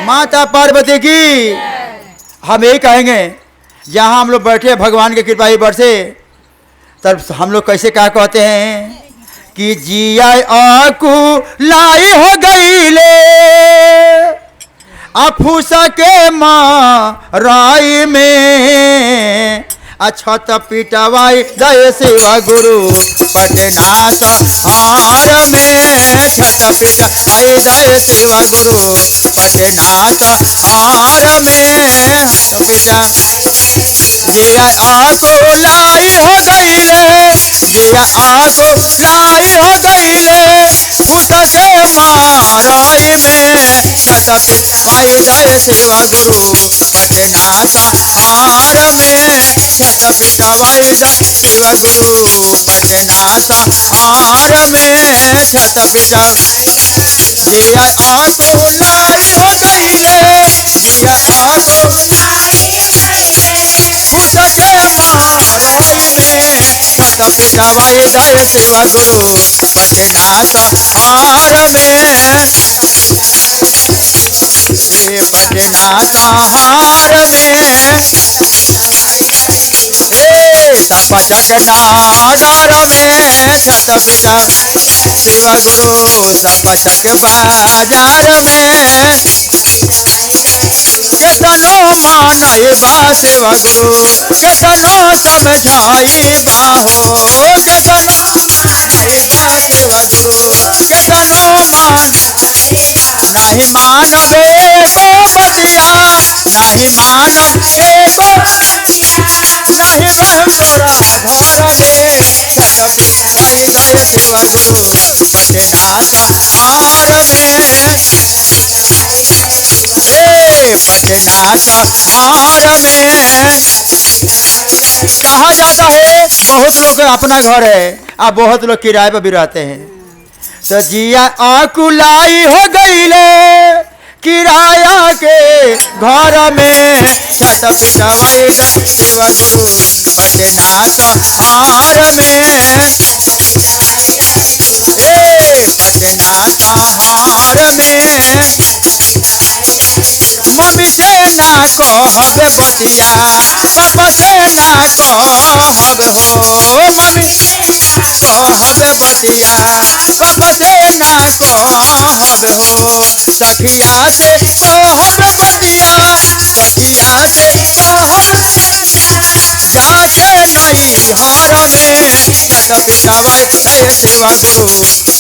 माता पार्वती की। हम यही कहेंगे जहाँ हम लोग बैठे भगवान की कृपा ही बरसे, तब हम लोग कैसे क्या कहते हैं कि जिया आकू लाई हो गई ले अफूसा के माँ राय में अछत पिटवाई दय शिवा गुरु पटना शहर में छत पिटवाई दय शिवा गुरु पटना शहर में पिटा जिया आको लाई हो गई ले, जिया आको लाई हो गई ले उसके माराई में छत पिटवाई दय शिवा गुरु पटना शहर में छत पिटवाई दय शिवा गुरु पटना शहर में छत पिटा जिया आको लाई हो गई ले, जिया आको उसके माराई में छत पिटवाई दय शिवा गुरु पटना शहर में पटना शहर में सपचक डागर में छत पिटा शिवा गुरु सपचक बाजार में केतनो मानई बा शिवा गुरु केतनो समझाई बाहो केतनो मानई बा शिवा गुरु केतनो मान नहीं मानब एको बतिया नहीं मानब एको नहीं रह तोरा घर में छत पिटवाई दय शिवा गुरु पटना शहर में पटना शहर में कहा जाता है बहुत लोग अपना घर है अब बहुत लोग किराए पर भी रहते हैं। तो जिया आकुलाई हो गई ले किराया के घर में छत पिटवाई दय शिवा गुरु पटना शहर में पटना शहर में मम्मी से ना कहब बतिया पापा से ना कहब हो मम्मी कहब बतिया पापा से ना कहब हो सखिया से कहब बतिया सखिया से कहब जाके नहीं घर में छत पिटवाई दय शिवा गुरु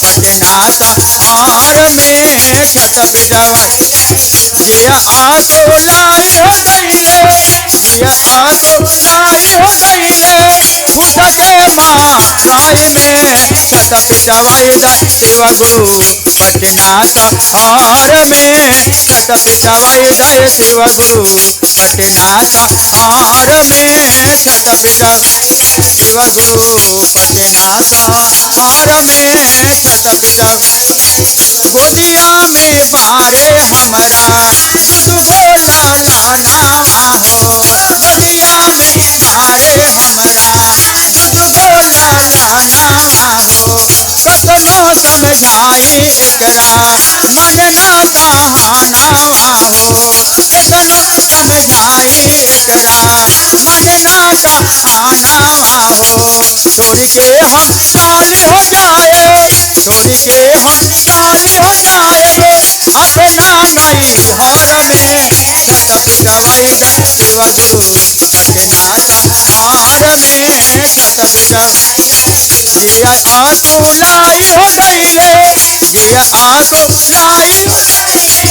पटना शहर में छत पिटवाई जिया आको लाई हो गई ले, जिया आको लाई हो गई ले उसके माराई में छत पिटवाई दय शिवा गुरु पटना शहर में छत पिटवाई दय शिवा गुरु पटना शहर में छत पिटा शिवा गुरु पटना शहर में छत पिटा गोदिया में बारे हमारा दुदुगो लाला नावा हो गोदिया में बारे हमारा दुदुगो लाला नावा हो कतनो समझाई एकरा मन ना कहनावा हो कतनो समझाई एकरा मन ना कहनावा हो छोड़ के हम काल हो जाए छोड़ के हम काल हो जाए अपना नहीं घर में छत पिटवाई दय शिवा गुरु पटना शहर में छत पिटा जिया आको लाई हो गई ले जिया आको लाई हो गई ले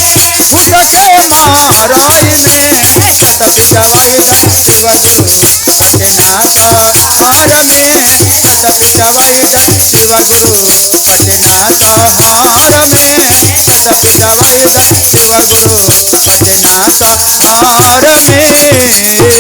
उसके माराई में छत पिटवाई दय शिवा गुरु पटना शहर में छत पिटवाई दय शिवा गुरु पटना शहर में छत पिटवाई दय शिवा गुरु पटना शहर में।